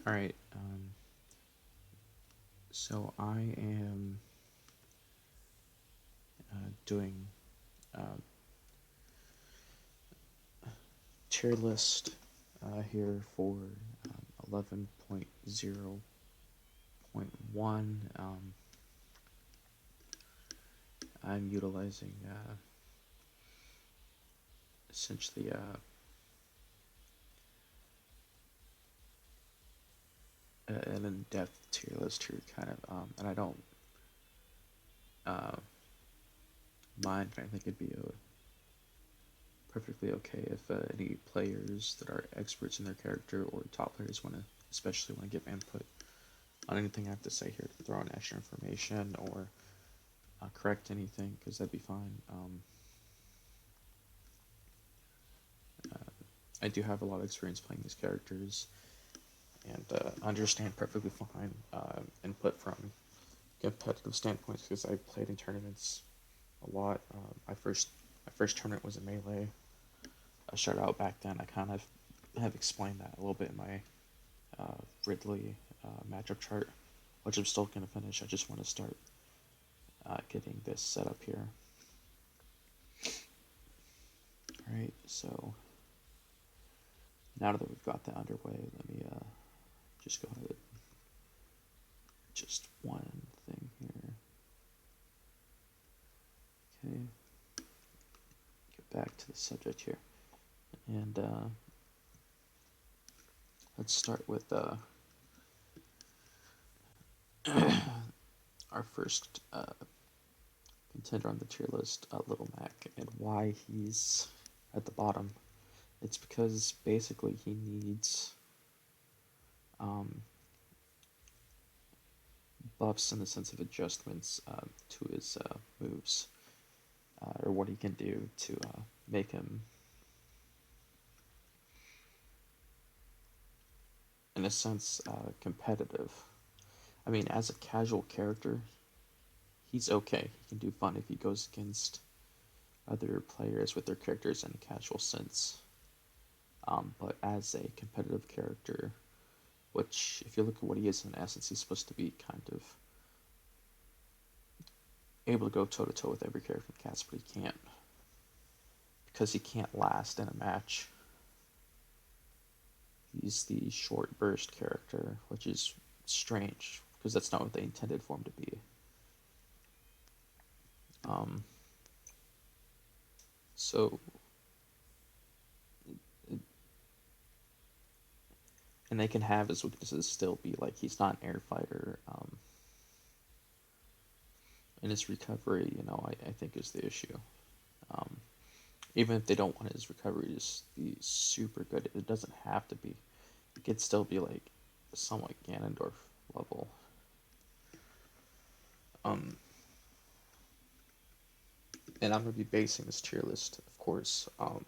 Alright, so I am doing uh, tier list here for 11.0.1. I'm utilizing essentially an in-depth tier list here, kind of, and I don't uh, mind. I think it'd be perfectly okay if any players that are experts in their character or top players especially want to give input on anything I have to say here, to throw in extra information or correct anything, because that'd be fine. I do have a lot of experience playing these characters and understand perfectly fine input from competitive standpoints, because I played in tournaments a lot. My first tournament was in Melee. I started out back then. I kind of have explained that a little bit in my Ridley matchup chart, which I'm still going to finish. I just want to start getting this set up here. Alright, so now that we've got that underway, let me just go ahead. Just one thing here. Okay, get back to the subject here. And let's start with our first contender on the tier list, Little Mac, and why he's at the bottom. It's because basically he needs buffs in the sense of adjustments to his moves, or what he can do to make him, in a sense, competitive. I mean, as a casual character, he's okay. He can do fun if he goes against other players with their characters in a casual sense. But as a competitive character, which, if you look at what he is in essence, he's supposed to be kind of able to go toe-to-toe with every character in the cast, but he can't. Because he can't last in a match. He's the short burst character, which is strange, because that's not what they intended for him to be. So, and they can have his weaknesses still be like he's not an air fighter. And his recovery, I think is the issue. Even if they don't want his recovery to just be super good, it doesn't have to be. It could still be like somewhat Ganondorf level. And I'm going to be basing this tier list, of course, a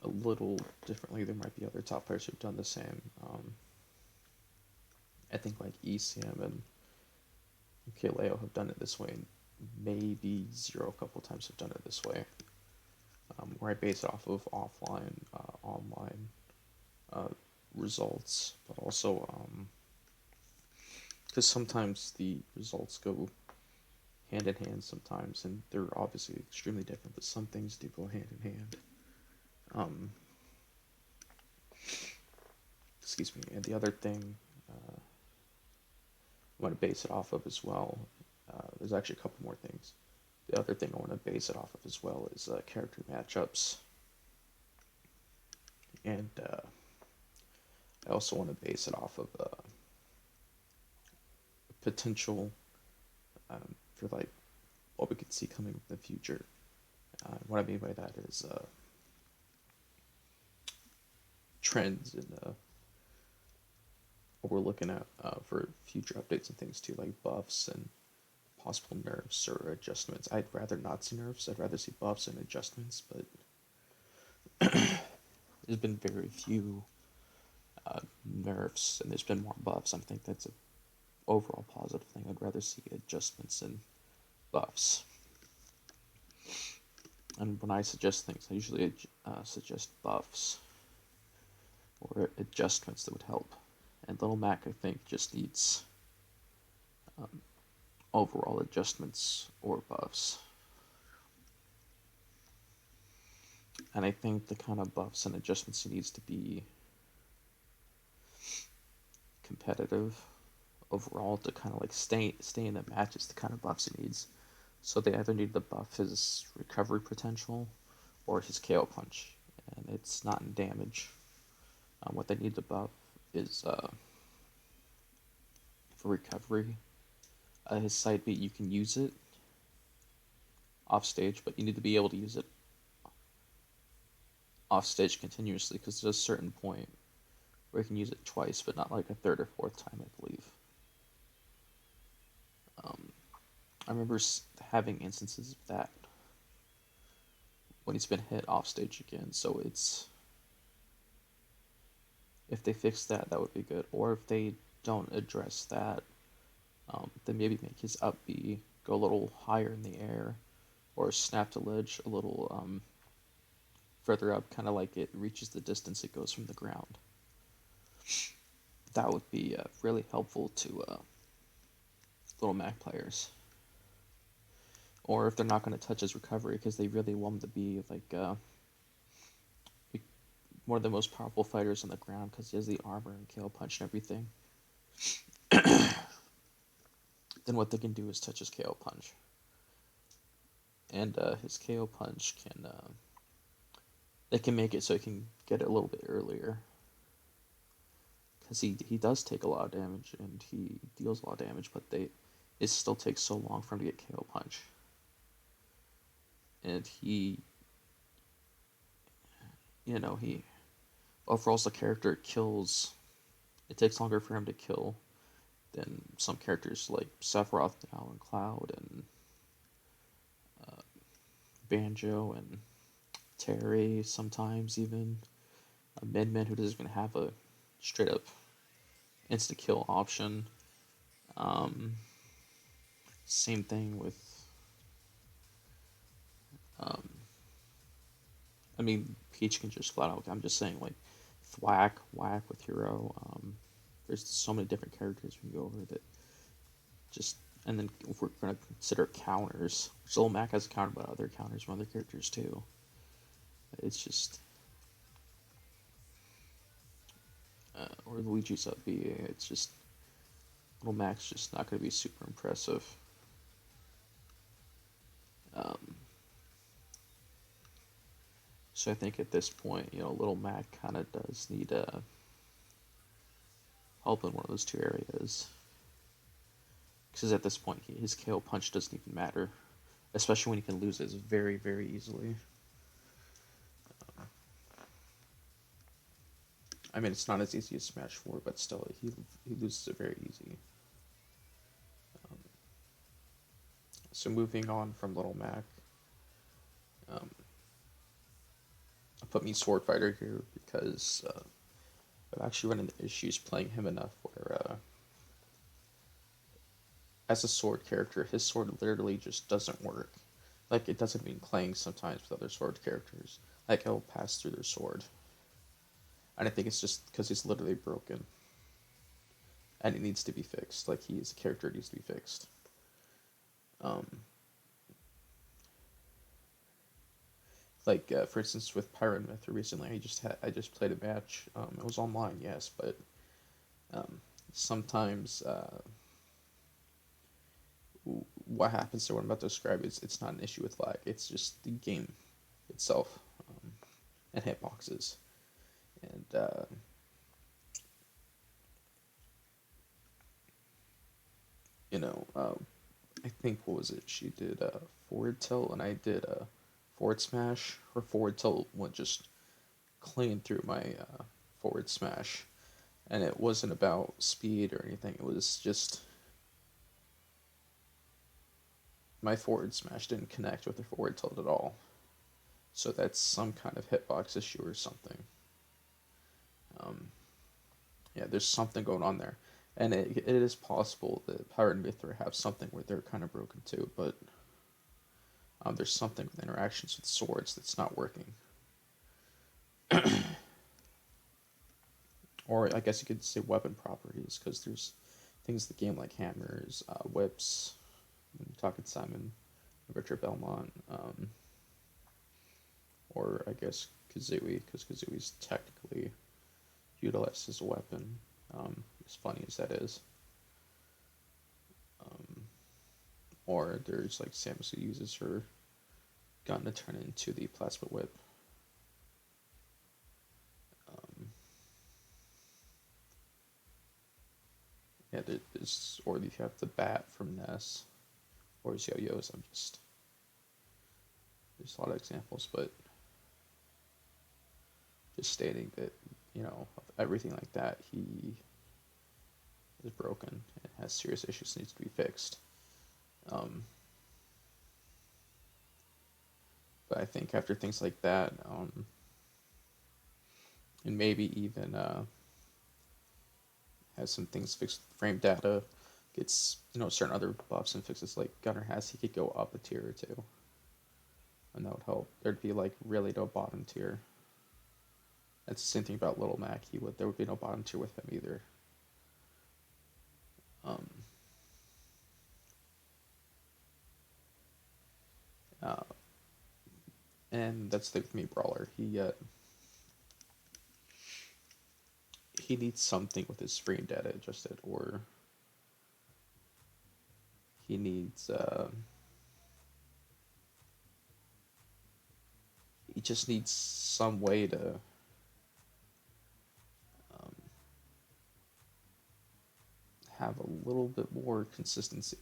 little differently. There might be other top players who've done the same. I think like ECM and Kaleo have done it this way, and maybe Zero a couple times have done it this way, where I base it off of offline, online results, but also because sometimes the results go hand in hand sometimes, and they're obviously extremely different, but some things do go hand in hand. Excuse me. And the other thing I want to base it off of as well, there's actually a couple more things. The other thing I want to base it off of as well is character matchups. And I also want to base it off of potential for like what we could see coming in the future. What I mean by that is trends in what we're looking at for future updates and things too, like buffs and possible nerfs or adjustments. I'd rather not see nerfs. I'd rather see buffs and adjustments, but there's been very few nerfs, and there's been more buffs. I think that's an overall positive thing. I'd rather see adjustments and buffs. And when I suggest things, I usually suggest buffs. or adjustments that would help. And Little Mac, I think, just needs um, overall adjustments or buffs. And I think the kind of buffs and adjustments he needs to be competitive overall to kind of like stay in the matches, the kind of buffs he needs. So they either need to buff his recovery potential or his KO punch, and it's not in damage. What they need to buff is for recovery. His side beat, you can use it off stage, but you need to be able to use it off stage continuously because there's a certain point where you can use it twice, but not like a third or fourth time, I believe. I remember having instances of that when he's been hit off stage again. So it's if they fix that, that would be good. Or if they don't address that, then maybe make his up B go a little higher in the air, or snap to ledge a little further up, kind of like it reaches the distance it goes from the ground. That would be really helpful to Little Mac players. Or if they're not going to touch his recovery because they really want him to be like one of the most powerful fighters on the ground because he has the armor and KO punch and everything, then what they can do is touch his KO punch. And his KO punch can they can make it so he can get it a little bit earlier. Because he does take a lot of damage and he deals a lot of damage, but it still takes so long for him to get KO punch. And he overall as a character kills. It takes longer for him to kill than some characters like Sephiroth now and Cloud and Banjo and Terry sometimes even. Min Min who doesn't even have a straight up insta kill option. Same thing with I mean Peach can just flat out, I'm just saying like whack with Hero. There's so many different characters we can go over that just, and then if we're going to consider counters, Little Mac has a counter, but other counters from other characters too. It's just, or Luigi's up B, it's just, Little Mac's just not going to be super impressive. So I think at this point, Little Mac kind of does need help in one of those two areas. Because at this point, his KO punch doesn't even matter. Especially when he can lose it very, very easily. I mean, it's not as easy as Smash 4, but still, he loses it very easy. So moving on from Little Mac, I put me Sword Fighter here because I've actually run into issues playing him enough where, as a sword character, his sword literally just doesn't work. Like, it doesn't mean playing sometimes with other sword characters. Like, he'll pass through their sword. And I think it's just because he's literally broken. And it needs to be fixed. Like, he is a character, needs to be fixed. For instance, with Piranha Plant recently, I just played a match. It was online, yes, but sometimes what happens to what I'm about to describe is it's not an issue with lag. It's just the game itself and hitboxes. And I think what was it? She did forward tilt, and I did forward smash. Her forward tilt went just clean through my forward smash, and it wasn't about speed or anything. It was just my forward smash didn't connect with her forward tilt at all. So that's some kind of hitbox issue or something. Yeah, there's something going on there. And it is possible that Pirate and Mythra have something where they're kind of broken too, but there's something with interactions with swords that's not working. or I guess you could say weapon properties, because there's things in the game like hammers, whips. I'm talking Simon, Richard Belmont, or I guess Kazooie, because Kazooie's technically utilized as a weapon. As funny as that is. Or there's like Samus who uses her gun to turn it into the plasma whip. Yeah, there's, or you have the bat from Ness, or his yo-yos. There's a lot of examples, but just stating that, everything like that, he is broken and has serious issues, needs to be fixed. But I think after things like that, and maybe even has some things fixed with frame data, gets certain other buffs and fixes like Gunner has, he could go up a tier or two, and that would help. There'd be like really no bottom tier. That's the same thing about Little Mac. There would be no bottom tier with him either. Uh, and that's the thing with me, Brawler. He needs something with his frame data adjusted, or he needs he just needs some way to have a little bit more consistency,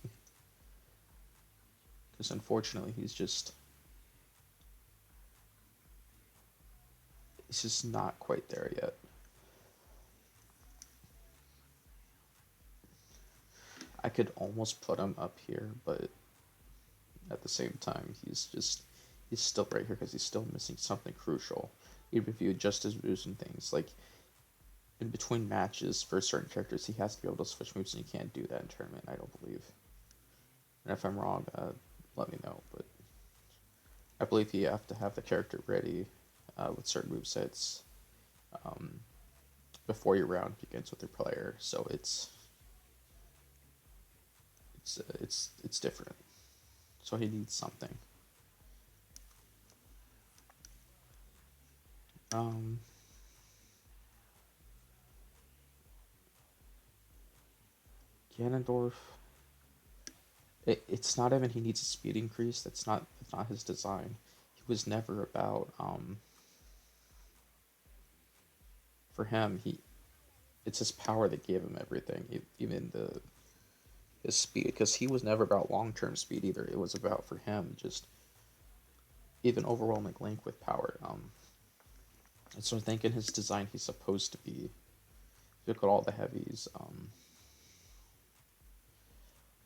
because unfortunately he's just not quite there yet. I could almost put him up here, but at the same time, he's still right here because he's still missing something crucial. Even if you adjust his moves and things, like in between matches for certain characters, he has to be able to switch moves, and you can't do that in tournament, I don't believe. And if I'm wrong, let me know. But I believe you have to have the character ready with certain movesets before your round begins with your player. So it's different. So he needs something. Ganondorf. It's not even he needs a speed increase. That's not his design. He was never about for him. It's his power that gave him everything. Even his speed, because he was never about long term speed either. It was about for him just even overwhelming Link with power. And so I think in his design he's supposed to be. Look at all the heavies.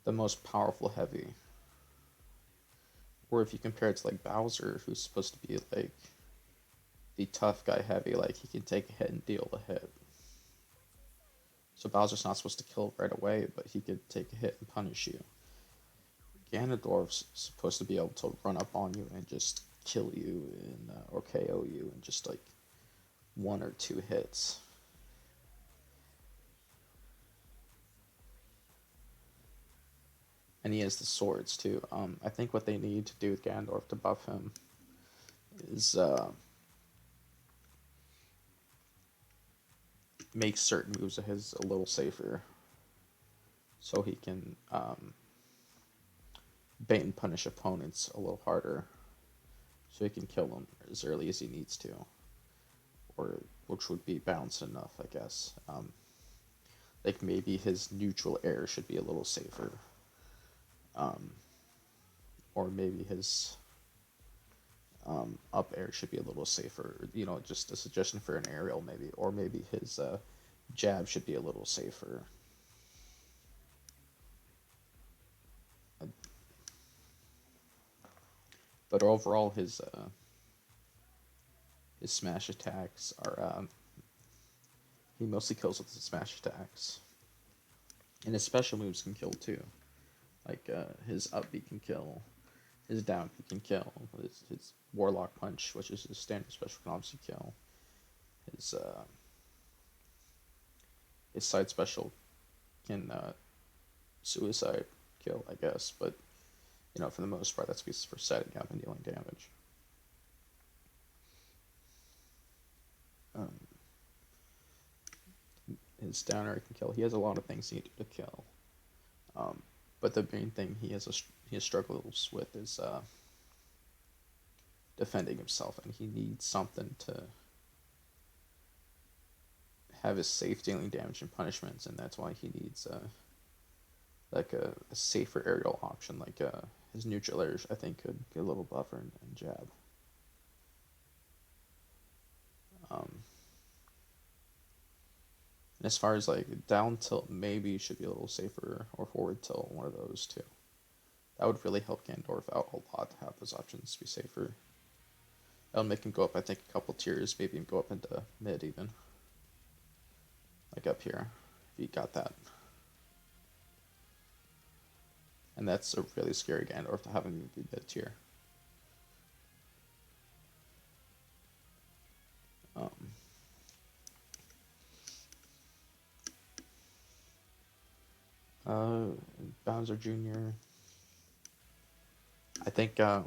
The most powerful heavy. Or if you compare it to like Bowser, who's supposed to be like the tough guy heavy, like he can take a hit and deal a hit. So Bowser's not supposed to kill right away, but he could take a hit and punish you. Ganondorf's supposed to be able to run up on you and just kill you and or KO you in just like 1 or 2 hits. And he has the swords too. I think what they need to do with Ganondorf to buff him is make certain moves of his a little safer, so he can bait and punish opponents a little harder, so he can kill them as early as he needs to, or which would be balanced enough, I guess. Like maybe his neutral air should be a little safer, or maybe his up air should be a little safer. Just a suggestion for an aerial maybe, or maybe his jab should be a little safer. But overall, his smash attacks are he mostly kills with his smash attacks, and his special moves can kill too. Like his up B can kill, his down B can kill, his Warlock Punch, which is his standard special, can obviously kill. His his side special can suicide kill, I guess, but for the most part, that's for setting up and dealing damage. Um, his downer can kill. He has a lot of things he can do to kill. Um, but the main thing he has struggles with is defending himself, and he needs something to have his safe dealing damage and punishments, and that's why he needs like a safer aerial option, like his neutral air, I think, could get a little buffer and jab. Um, and as far as like down tilt, maybe should be a little safer, or forward tilt, one of those two. That would really help Ganondorf out a lot to have those options be safer. That would make him go up, I think, a couple tiers, maybe even go up into mid even. Like up here, if he got that. And that's a really scary Ganondorf to have him be mid tier. Bowser Jr. I think the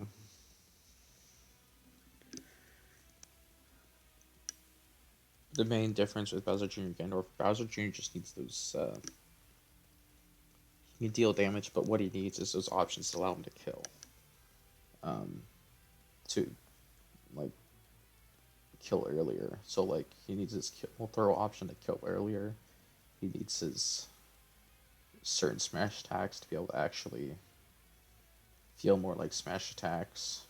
main difference with Bowser Jr. and Ganondorf, Bowser Jr. just needs those. He can deal damage, but what he needs is those options to allow him to kill. To like kill earlier. So like he needs his kill throw option to kill earlier. He needs his certain smash attacks to be able to actually feel more like smash attacks.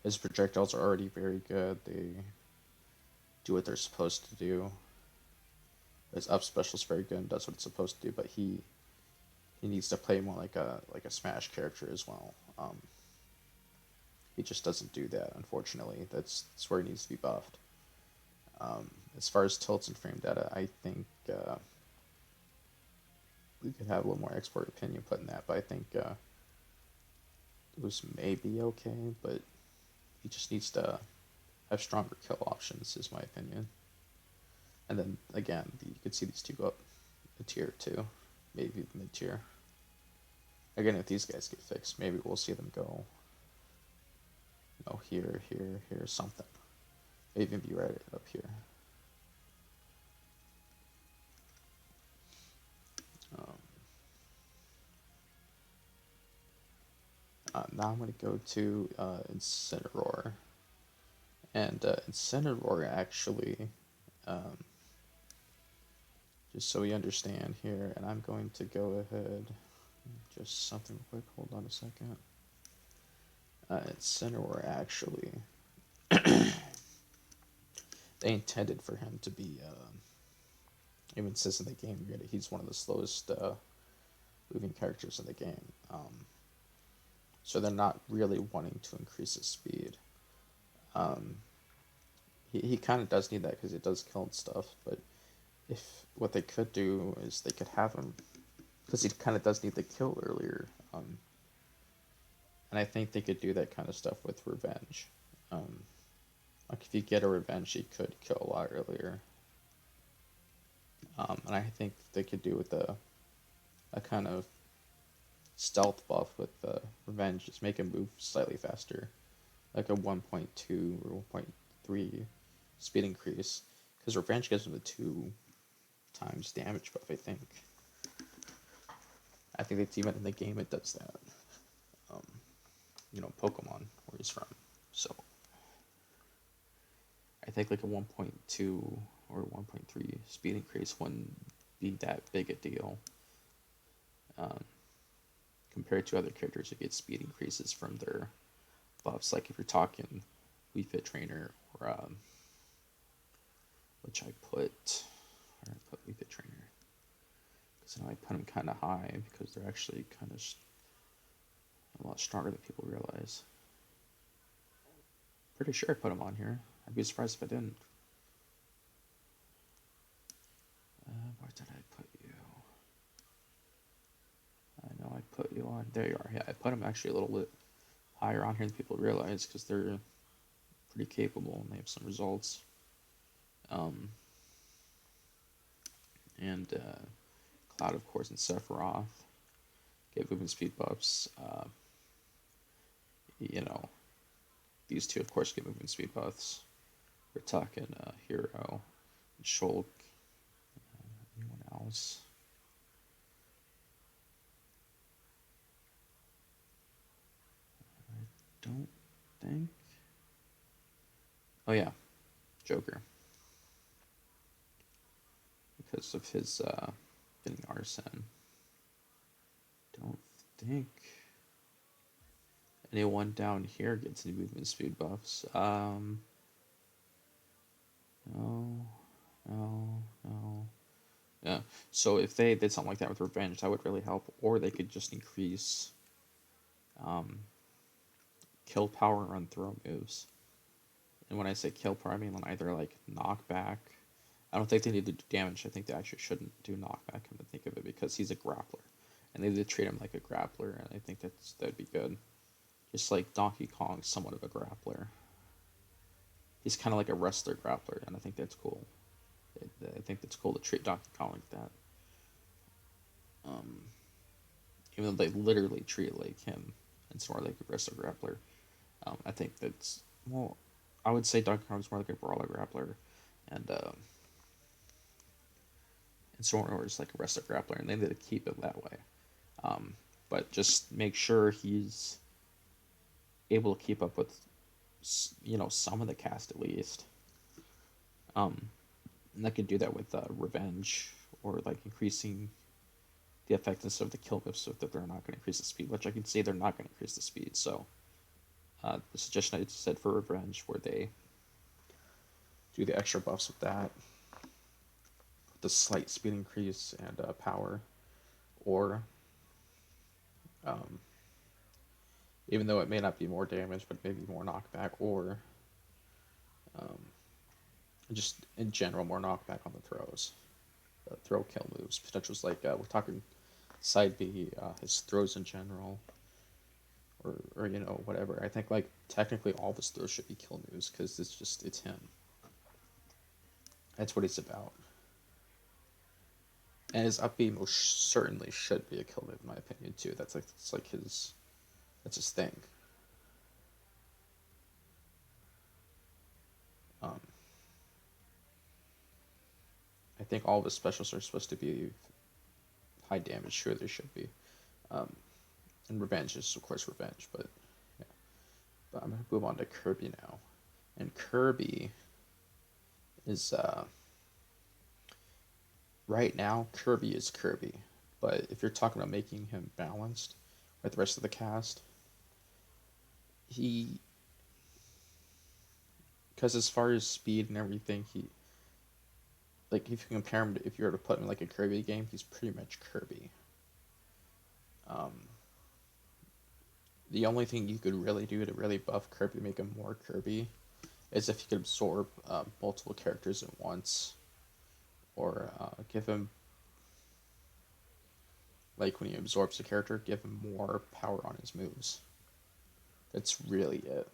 His projectiles are already very good. They do what they're supposed to do. His up special is very good and does what it's supposed to do, but he needs to play more like a Smash character as well. He just doesn't do that, unfortunately. That's where he needs to be buffed. As far as tilts and frame data, I think we could have a little more expert opinion put in that, but I think Boost may be okay, but he just needs to have stronger kill options, is my opinion. And then again, you could see these two go up a tier too, maybe mid tier. Again, if these guys get fixed, maybe we'll see them go, here, something. Maybe be right up here. Now I'm going to go to Incineroar. And Incineroar actually, just so we understand here, and I'm going to go ahead, just something quick, hold on a second. Incineroar actually, they intended for him to be, even says in the game, he's one of the slowest moving characters in the game. So they're not really wanting to increase his speed. He kind of does need that because it does kill and stuff, but if what they could do is they could have him, because he kind of does need the kill earlier, and I think they could do that kind of stuff with Revenge. Like if you get a Revenge, he could kill a lot earlier. And I think they could do with a kind of stealth buff with Revenge, just make him move slightly faster, like a 1.2 or 1.3 speed increase, because Revenge gives him the 2 times damage buff, I think. I think it's even in the game it does that. Pokemon, where he's from. So I think like a 1.2 or 1.3 speed increase wouldn't be that big a deal. Compared to other characters who get speed increases from their buffs, like if you're talking Wii Fit Trainer or which I put Wii Fit Trainer, because now I put them kind of high because they're actually kind of a lot stronger than people realize. Pretty sure I put them on here. I'd be surprised if I didn't. Where did I put you? I know I put you on. There you are. Yeah, I put them actually a little bit higher on here than people realize because they're pretty capable and they have some results. and Cloud, of course, and Sephiroth get movement speed buffs. You know, these two, of course, get movement speed buffs. We're talking Hero, Shulk, anyone else? I don't think. Oh yeah, Joker, because of his getting arson. Don't think anyone down here gets any movement speed buffs. No, no. Yeah. So if they did something like that with Revenge, that would really help. Or they could just increase um, kill power on throw moves. And when I say kill power, I mean either like knockback. I don't think they need to do damage. I think they actually shouldn't do knockback, come to think of it, because he's a grappler. And they did treat him like a grappler, and I think that'd be good. Just like Donkey Kong's somewhat of a grappler. He's kind of like a wrestler grappler, and I think that's cool. I think that's cool to treat Donkey Kong like that. Um, Even though they literally treat like him and it's more like a wrestler grappler. I think that's, well, I would say Donkey Kong's more like a brawler grappler, and Sora is like a wrestler grappler, and they need to keep it that way. But just make sure he's able to keep up with, some of the cast at least. And I could do that with Revenge, or like increasing the effectiveness of the kill moves so that they're not going to increase the speed, which I can say they're not going to increase the speed. So the suggestion I said for Revenge, where they do the extra buffs with that, the slight speed increase and power, or even though it may not be more damage, but maybe more knockback, or just in general more knockback on the throws, throw kill moves. Potentials like we're talking side B, his throws in general, or whatever. I think like technically all of his throws should be kill moves because it's him. That's what he's about. And his up B most certainly should be a kill move in my opinion too. That's his thing. I think all of his specials are supposed to be high damage. Sure, they should be. And Revenge is of course Revenge, but yeah. But I'm gonna move on to Kirby now, and Kirby is right now Kirby is Kirby, but if you're talking about making him balanced with the rest of the cast, because as far as speed and everything, like if you compare him to, if you were to put him in like a Kirby game, he's pretty much Kirby. The only thing you could really do to really buff Kirby, make him more Kirby, is if you could absorb multiple characters at once, or give him, like when he absorbs a character, give him more power on his moves. That's really it.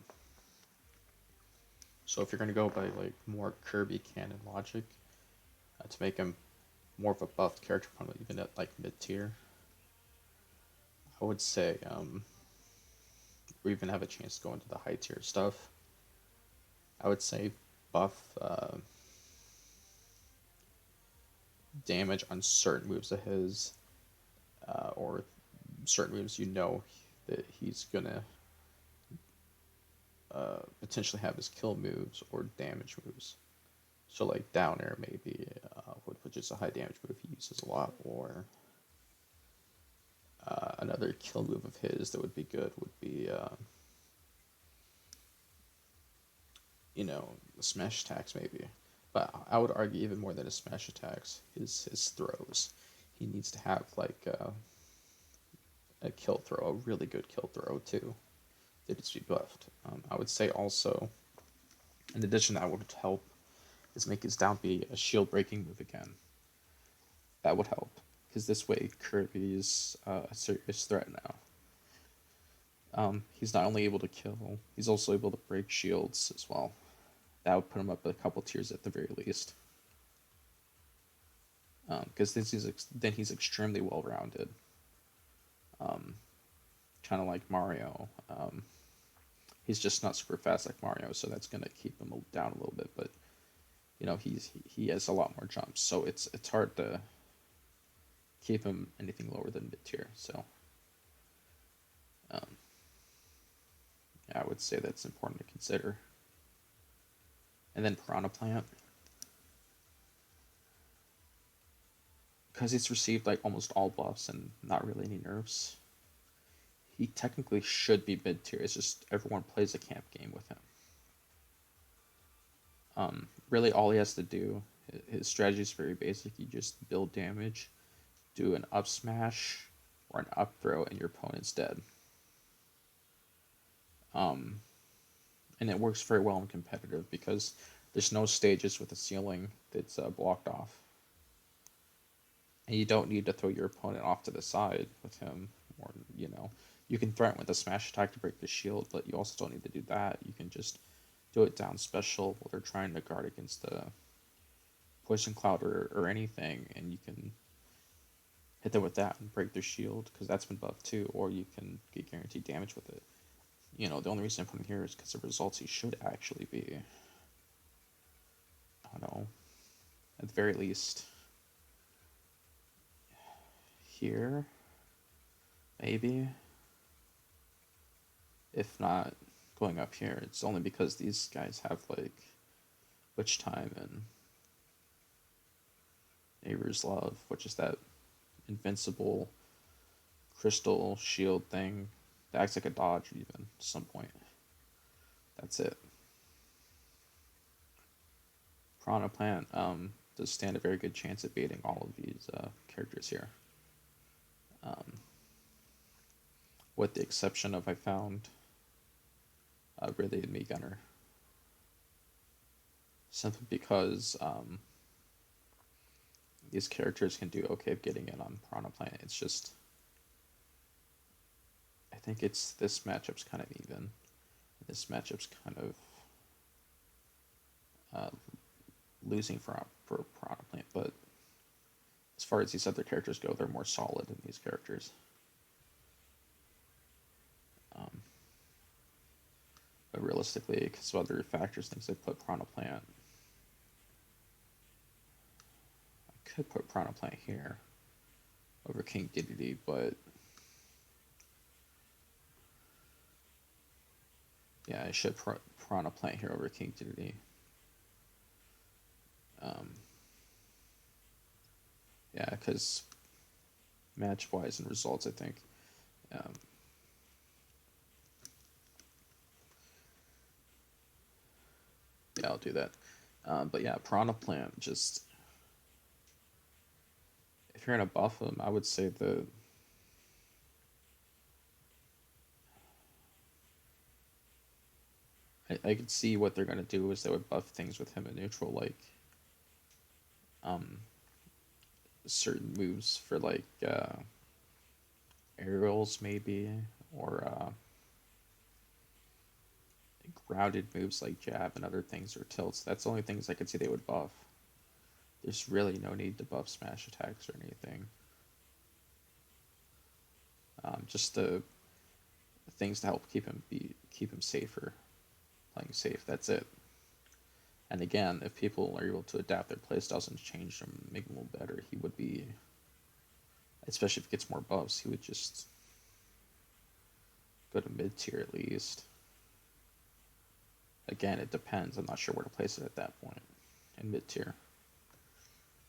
So if you're gonna go by like more Kirby canon logic, to make him more of a buffed character, probably even at like mid tier, I would say, or even have a chance to go into the high tier stuff, I would say buff damage on certain moves of his, or certain moves that he's gonna potentially have as kill moves or damage moves. So like down air maybe, which is a high damage move he uses a lot, or another kill move of his that would be good would be smash attacks maybe. But I would argue even more than his smash attacks, his throws. He needs to have like a kill throw, a really good kill throw too, that needs to be buffed. I would say also, in addition, that would help is make his down B a shield breaking move again. That would help, because this way Kirby's a serious threat now. He's not only able to kill, he's also able to break shields as well. That would put him up a couple tiers at the very least. because then he's extremely well rounded. Kind of like Mario. He's just not super fast like Mario, so that's gonna keep him down a little bit. But he has a lot more jumps, so it's hard to keep him anything lower than mid tier. So um, yeah, I would say that's important to consider. And then Piranha Plant, because he's received like almost all buffs and not really any nerfs. He technically should be mid tier. It's just everyone plays a camp game with him. Really, all he has to do, his strategy is very basic. You just build damage, do an up smash or an up throw, and your opponent's dead. And it works very well in competitive because there's no stages with a ceiling that's blocked off. And you don't need to throw your opponent off to the side with him, or you can threaten with a smash attack to break the shield, but you also don't need to do that. You can just do it down special while they're trying to guard against the poison cloud or anything, and you can hit them with that and break their shield because that's been buffed too, or you can get guaranteed damage with it. The only reason I put him here is because the results he should actually be, I don't know, at the very least here, maybe. If not going up here, it's only because these guys have like Witch Time and Neighbor's Love, which is that invincible crystal shield thing that acts like a dodge even at some point. That's it. Piranha Plant does stand a very good chance at beating all of these characters here. With the exception of, I found, Ridley and Mii Gunner. Simply because these characters can do okay of getting in on Piranha Plant. It's just, I think this matchup's kind of even. This matchup's kind of losing for Piranha Plant, but as far as these other characters go, they're more solid than these characters. But realistically, because of other factors, things like put Piranha Plant. I could put Piranha Plant here over King Dedede, but yeah, I should put Piranha Plant here over King Dedede. Yeah, because match-wise and results, I think. Yeah, I'll do that. But yeah, Piranha Plant, just... If you're going to buff him, I would say I could see what they're going to do is they would buff things with him in neutral, like... certain moves for, like, aerials, maybe, or... grounded moves like jab and other things, or tilts. That's the only things I could see they would buff. There's really no need to buff smash attacks or anything. Just the things to help keep him safer, playing safe. That's it. And again, if people are able to adapt their playstyles and change them, make them a little better, he would be, especially if he gets more buffs, he would just go to mid tier at least. Again, it depends. I'm not sure where to place it at that point in mid tier.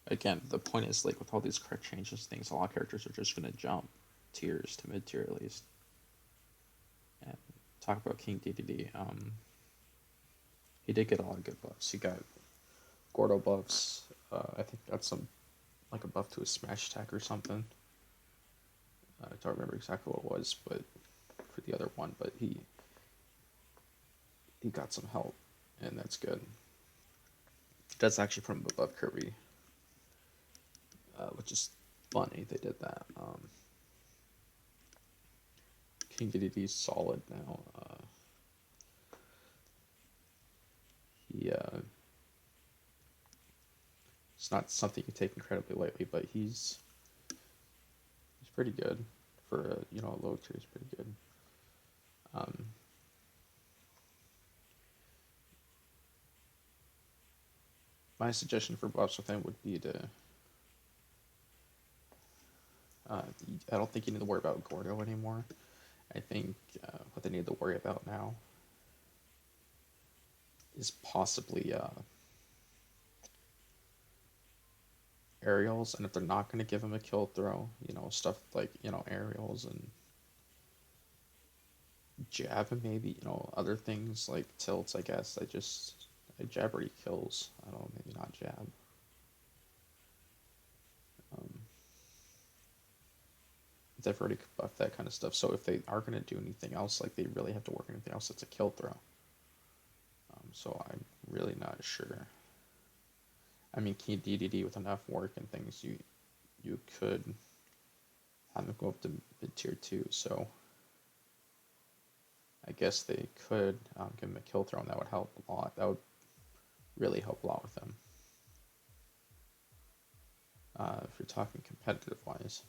Again, the point is, like, with all these correct changes, things, a lot of characters are just going to jump tiers to mid tier at least. And talk about King Dedede. He did get a lot of good buffs. He got Gordo buffs. I think got some, like, a buff to his smash attack or something. I don't remember exactly what it was, but for the other one, but he got some help, and that's good. That's actually put him above Kirby, which is funny they did that. King Dedede's solid now. It's not something you take incredibly lightly, but he's pretty good for a low tier. He's pretty good. Um, my suggestion for buffs with him would be to. I don't think you need to worry about Gordo anymore. I think what they need to worry about now is possibly aerials, and if they're not going to give him a kill throw, stuff like aerials and jab, and maybe other things like tilts. I guess jab already kills. I don't know, maybe not jab. They've already buffed that kind of stuff. So if they are going to do anything else, like they really have to work on anything else, it's a kill throw. So I'm really not sure. I mean, key DDD with enough work and things, you could have them go up to mid tier 2. So I guess they could give him a kill throw, and that would help a lot. That would really help a lot with them. If you're talking competitive wise.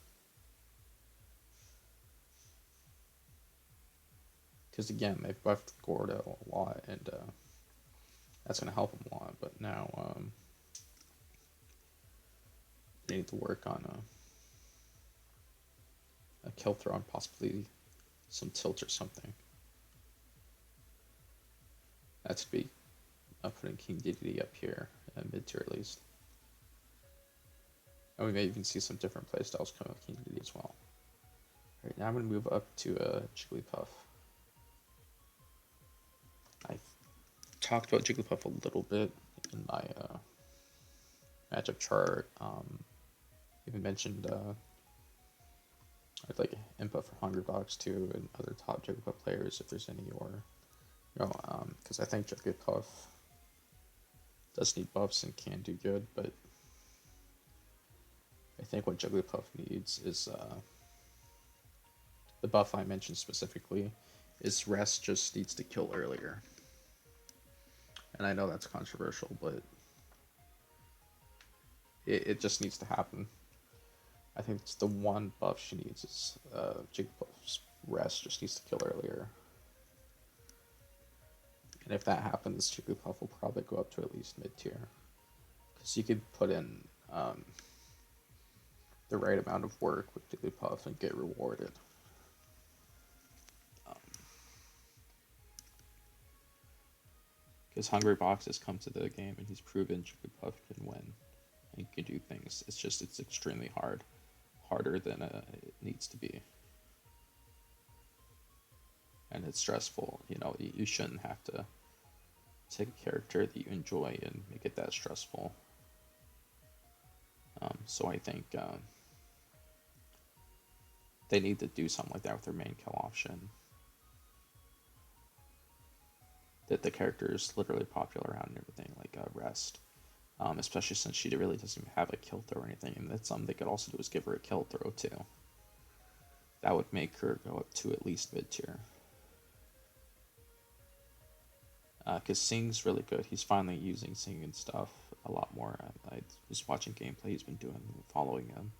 Because again, they've buffed Gordo a lot, and that's going to help him a lot. But now they need to work on a kill throw and possibly some tilt or something. That's be putting King Dedede up here at mid tier at least. And we may even see some different playstyles coming with King Dedede as well. Alright, now I'm going to move up to Jigglypuff. I've talked about Jigglypuff a little bit in my matchup chart. Even mentioned I'd like input for Hungrybox too, and other top Jigglypuff players if there's any, or because I think Jigglypuff does need buffs and can do good, but I think what Jigglypuff needs is the buff I mentioned specifically is rest just needs to kill earlier. And I know that's controversial, but it just needs to happen. I think it's the one buff she needs is Jigglypuff's rest just needs to kill earlier. And if that happens, Jigglypuff will probably go up to at least mid tier. Because you could put in the right amount of work with Jigglypuff and get rewarded. Because Hungrybox has come to the game and he's proven Jigglypuff can win and can do things. It's extremely hard. Harder than it needs to be. And it's stressful. You shouldn't have to take a character that you enjoy and make it that stressful. So I think they need to do something like that with their main kill option. That the character is literally popular around and everything, like rest. Especially since she really doesn't have a kill throw or anything, and that's something they could also do is give her a kill throw too. That would make her go up to at least mid tier. Because Sing's really good. He's finally using Sing and stuff a lot more. I was watching gameplay he's been doing, following him.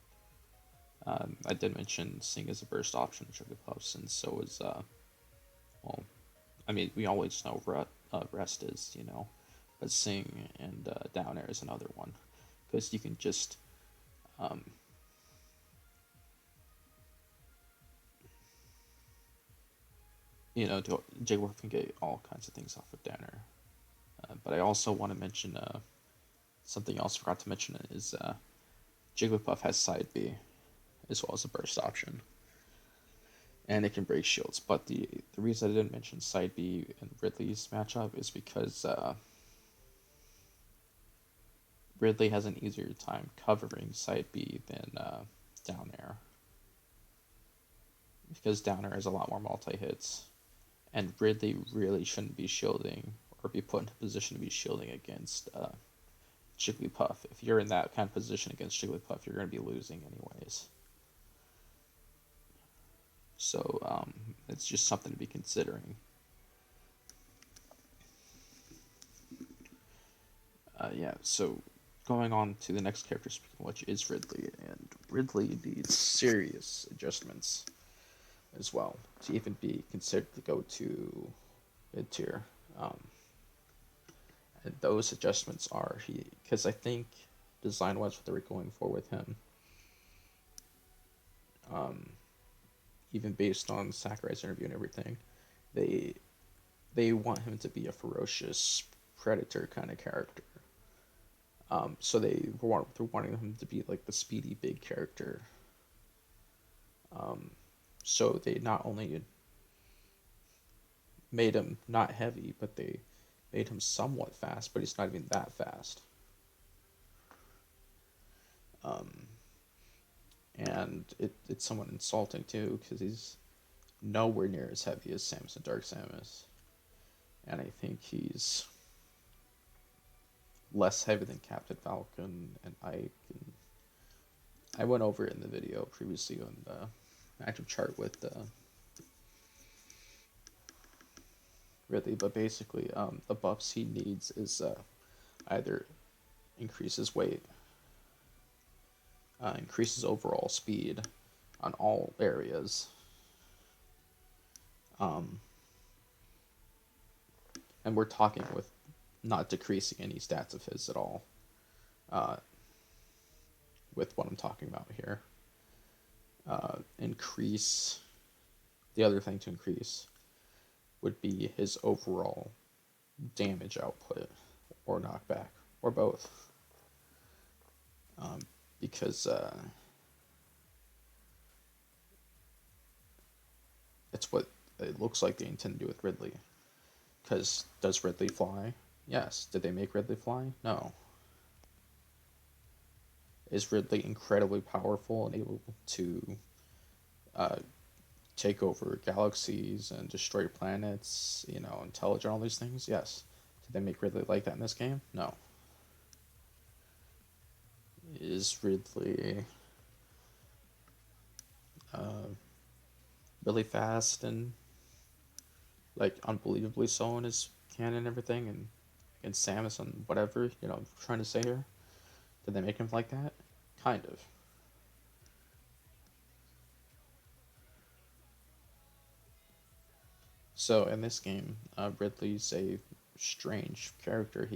I did mention Sing is a burst option in Jigglypuffs, and so is, well, I mean, we always know Rest is, but Sing and Down Air is another one. Because you can just, Jigglypuff can get all kinds of things off of Down Air. But I also want to mention something else I forgot to mention is Jigglypuff has side B as well as a burst option. And it can break shields. But the reason I didn't mention side B in Ridley's matchup is because Ridley has an easier time covering side B than Down Air. Because Down Air has a lot more multi-hits. And Ridley really shouldn't be shielding or be put into a position to be shielding against Jigglypuff. If you're in that kind of position against Jigglypuff, you're going to be losing anyways. So it's just something to be considering. So going on to the next character, speaking of which, is Ridley, and Ridley needs serious adjustments as well to even be considered to go to mid tier. Um, and those adjustments are because I think design wise what they were going for with him, um, even based on Sakurai's interview and everything, they they want him to be a ferocious predator kind of character. So they're wanting him to be like the speedy big character. So they not only made him not heavy, but they made him somewhat fast, but he's not even that fast. And it's somewhat insulting too, because he's nowhere near as heavy as Samus and Dark Samus. And I think he's less heavy than Captain Falcon and Ike. And I went over it in the video previously on the active chart with Ridley, but basically the buffs he needs is either increases weight, increases overall speed on all areas, and we're talking with not decreasing any stats of his at all, with what I'm talking about here. Increase, the other thing to increase would be his overall damage output or knockback or both, because it's what it looks like they intend to do with Ridley. Because does Ridley fly? Yes. Did they make Ridley fly? No. Is Ridley incredibly powerful and able to take over galaxies and destroy planets, intelligent, all these things? Yes. Did they make Ridley like that in this game? No. Is Ridley really fast and like unbelievably so in his canon and everything, and Samus and whatever, I'm trying to say here? Did they make him like that? Kind of. So in this game, Ridley's a strange character.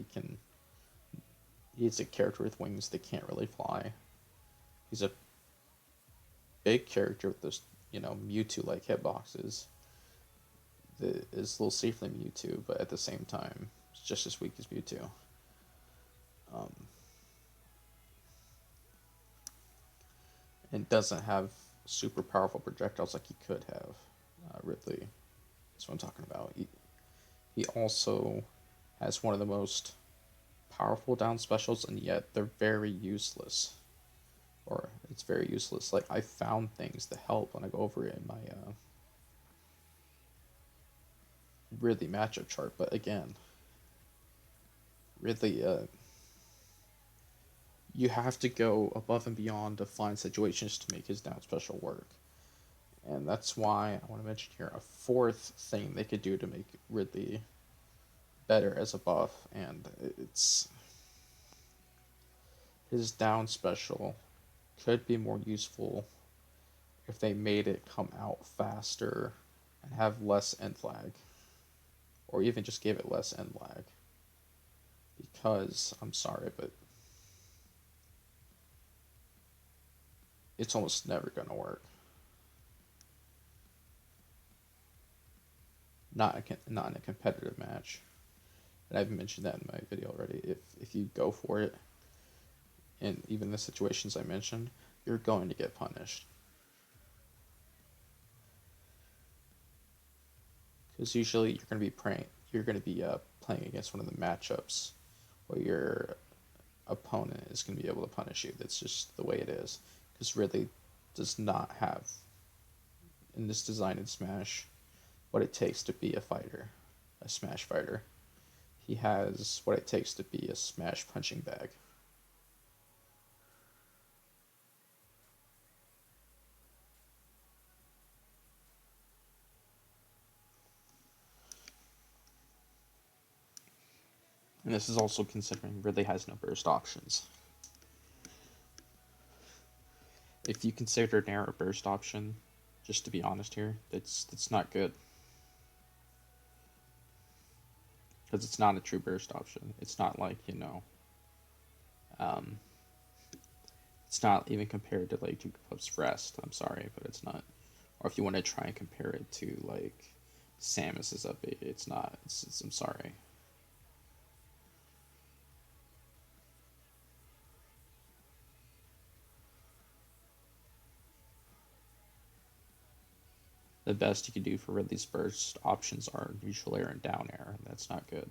He's a character with wings that can't really fly. He's a big character with those, Mewtwo-like hitboxes. That is a little safer than Mewtwo, but at the same time, it's just as weak as Mewtwo. And doesn't have super powerful projectiles like he could have. Ridley, that's what I'm talking about. He also has one of the most powerful down specials, and yet they're very useless. Or it's very useless. Like, I found things to help when I go over it in my Ridley matchup chart, but again, Ridley, you have to go above and beyond to find situations to make his down special work. And that's why I want to mention here a fourth thing they could do to make Ridley better as a buff, and it's his down special could be more useful if they made it come out faster and have less end lag, or even just gave it less end lag. Because, I'm sorry, but it's almost never going to work. Not in a competitive match. And I've mentioned that in my video already. If you go for it, and even the situations I mentioned, you're going to get punished. Because usually you're going to be playing against one of the matchups where your opponent is going to be able to punish you. That's just the way it is. Because Ridley does not have, in this design in Smash, what it takes to be a fighter, a Smash fighter. He has what it takes to be a Smash punching bag. And this is also considering Ridley has no burst options. If you consider an arrow burst option, just to be honest here, that's not good. Because it's not a true burst option. It's not like, um, it's not even compared to like Jigglypuff's Rest. I'm sorry, but it's not. Or if you want to try and compare it to like Samus's up, it's not. I'm sorry. The best you can do for Ridley's burst options are neutral air and down air, and that's not good.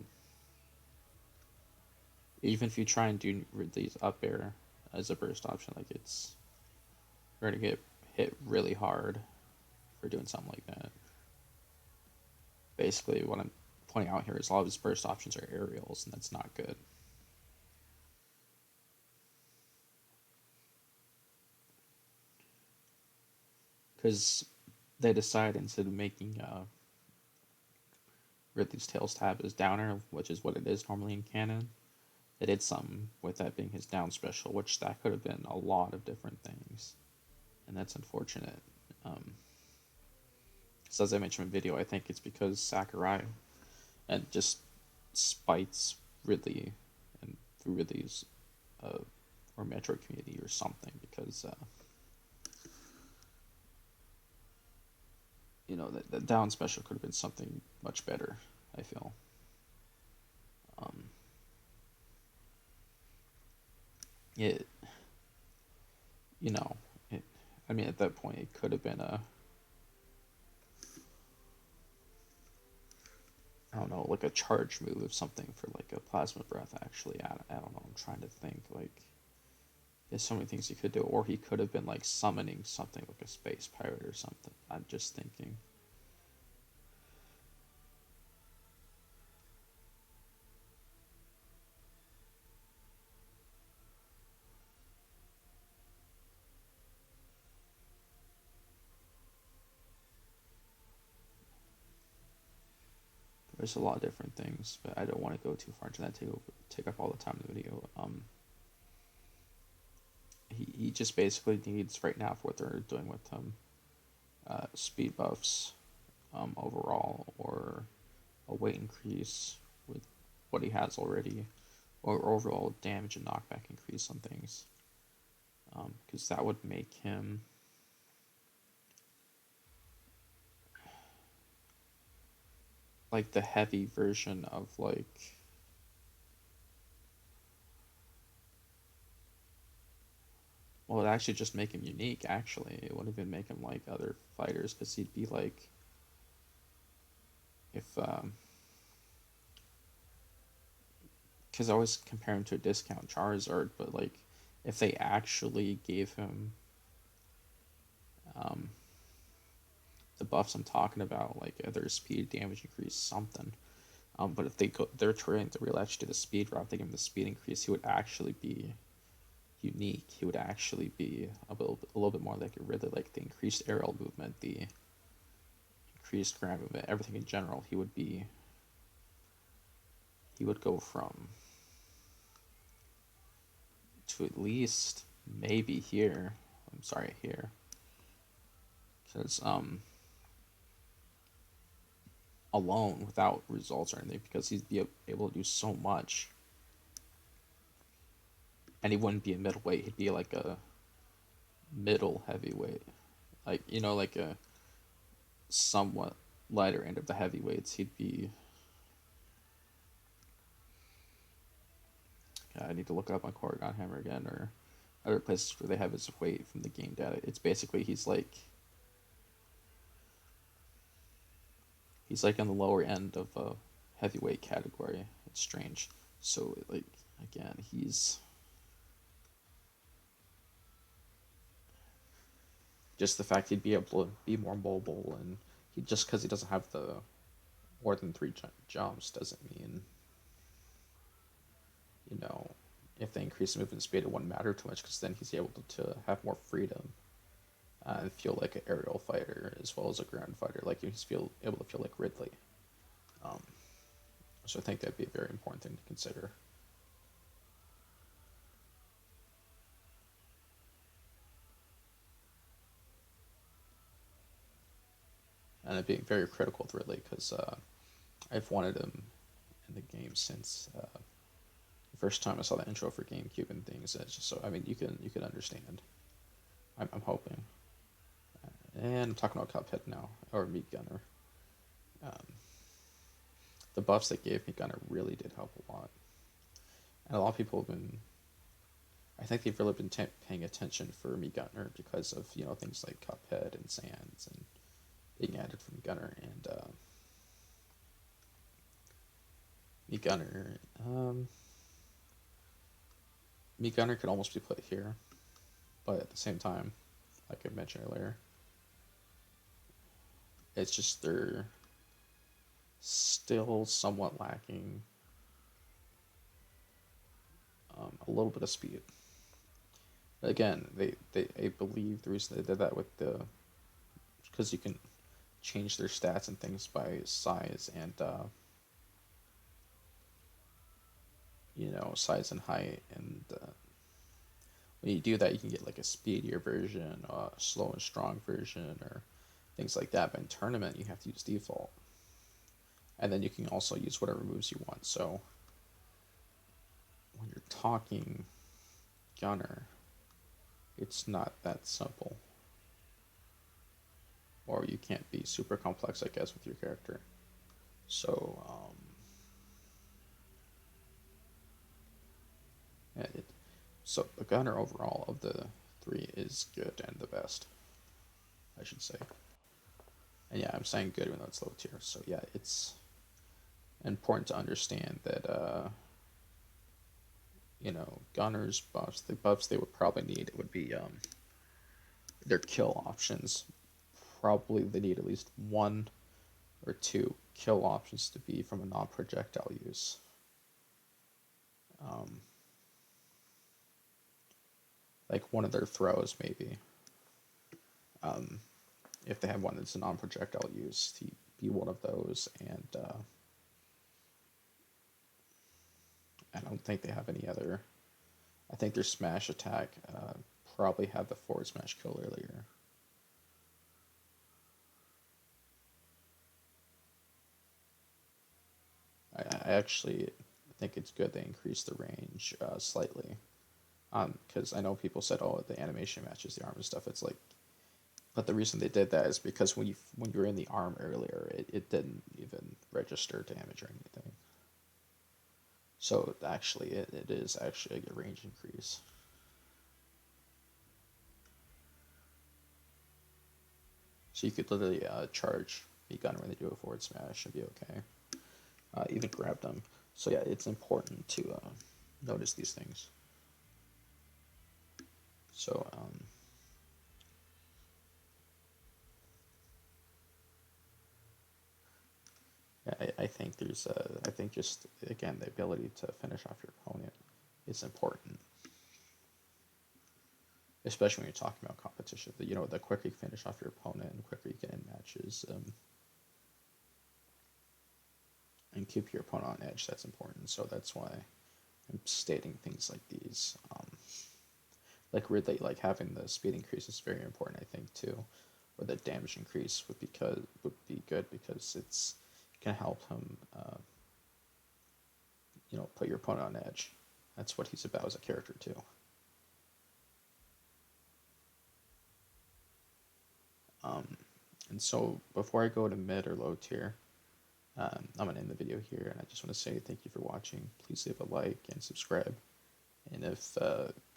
Even if you try and do Ridley's up air as a burst option, like you're gonna get hit really hard for doing something like that. Basically, what I'm pointing out here is a lot of his burst options are aerials, and that's not good. Because they decided instead of making Ridley's Tails tab as downer, which is what it is normally in canon, they did something with that being his down special, which that could have been a lot of different things, and that's unfortunate. So as I mentioned in the video, I think it's because Sakurai and just spites Ridley and through Ridley's or Metro community or something, because the down special could have been something much better, I feel. It you know it I mean, at that point it could have been a, I don't know, like a charge move of something for like a plasma breath. Actually, I don't know, I'm trying to think. Like, there's so many things he could do, or he could have been like summoning something like a space pirate or something. I'm just thinking. There's a lot of different things, but I don't want to go too far into that. Take up all the time in the video. He just basically needs right now for what they're doing with him, speed buffs, overall, or a weight increase with what he has already, or overall damage and knockback increase on things, because that would make him like the heavy version of like, well, it actually just make him unique. Actually, it wouldn't even make him like other fighters, because he'd be like, if because I always compare him to a discount Charizard, but like if they actually gave him um, the buffs I'm talking about, like either speed, damage increase, something. But if they're trying to really actually do the speed route, they give him the speed increase, he would actually be unique. He would actually be a little bit more like really like the increased aerial movement, the increased ground movement, everything in general. He would go from to at least maybe here. I'm sorry, here, because alone without results or anything, because he'd be able to do so much, and he wouldn't be a middleweight. He'd be like a middle heavyweight, like like a somewhat lighter end of the heavyweights. He'd be. I need to look up on Corrigan Hammer again, or other places where they have his weight from the game data. It's basically he's like on the lower end of a heavyweight category. It's strange. So like, again, he's just the fact he'd be able to be more mobile, and he just because he doesn't have the more than three jumps doesn't mean you know if they increase the movement speed, it wouldn't matter too much, because then he's able to have more freedom and feel like an aerial fighter as well as a ground fighter. Like he's able to feel like Ridley. Um, so I think that'd be a very important thing to consider. and I'm being very critical of Ridley because I've wanted him in the game since the first time I saw the intro for GameCube and things. It's just so, I mean, you can understand. I'm hoping. And I'm talking about Cuphead now, or Meat Gunner. Um, the buffs they gave Meat Gunner really did help a lot, and a lot of people have been. I think they've really been paying attention for Meat Gunner because of things like Cuphead and Sands and being added from Gunner and Meat Gunner. Meat Gunner could almost be put here, but at the same time, like I mentioned earlier, it's just they're still somewhat lacking a little bit of speed. Again, I believe the reason they did that with because you can change their stats and things by size and size and height, and when you do that, you can get like a speedier version, a slow and strong version, or things like that. But in tournament, you have to use default, and then you can also use whatever moves you want. So when you're talking Gunner, it's not that simple, or you can't be super complex, I guess, with your character. So so the Gunner overall of the three is good and the best, I should say. And yeah, I'm saying good even though it's low tier. So yeah, it's important to understand that Gunner's buffs, the buffs they would probably need would be their kill options. Probably they need at least one or two kill options to be from a non-projectile use. Like one of their throws, maybe. If they have one that's a non-projectile use, to be one of those. And I don't think they have any other. I think their smash attack probably had the forward smash kill earlier. I actually think it's good they increased the range slightly. Because I know people said, "Oh, the animation matches the arm and stuff." It's like, but the reason they did that is because when you were in the arm earlier, it didn't even register damage or anything. So actually, it is actually a range increase. So you could literally charge a gun when they do a forward smash and be okay. Even grab them. So yeah, it's important to notice these things. So yeah, I think there's I think just again the ability to finish off your opponent is important, especially when you're talking about competition. The quicker you finish off your opponent, and the quicker you get in matches, and keep your opponent on edge. That's important. So that's why I'm stating things like these. Like Ridley, like having the speed increase is very important, I think, too, or the damage increase would be good because it's can help him, put your opponent on edge. That's what he's about as a character too. And so before I go to mid or low tier, I'm gonna end the video here, and I just want to say thank you for watching. Please leave a like and subscribe. And if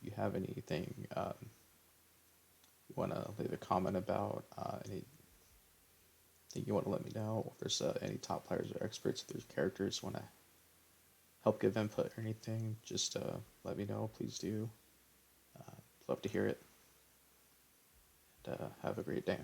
you have anything you want to leave a comment about, anything you want to let me know, if there's any top players or experts, if there's characters want to help give input or anything, just let me know. Please do. Love to hear it. And have a great day.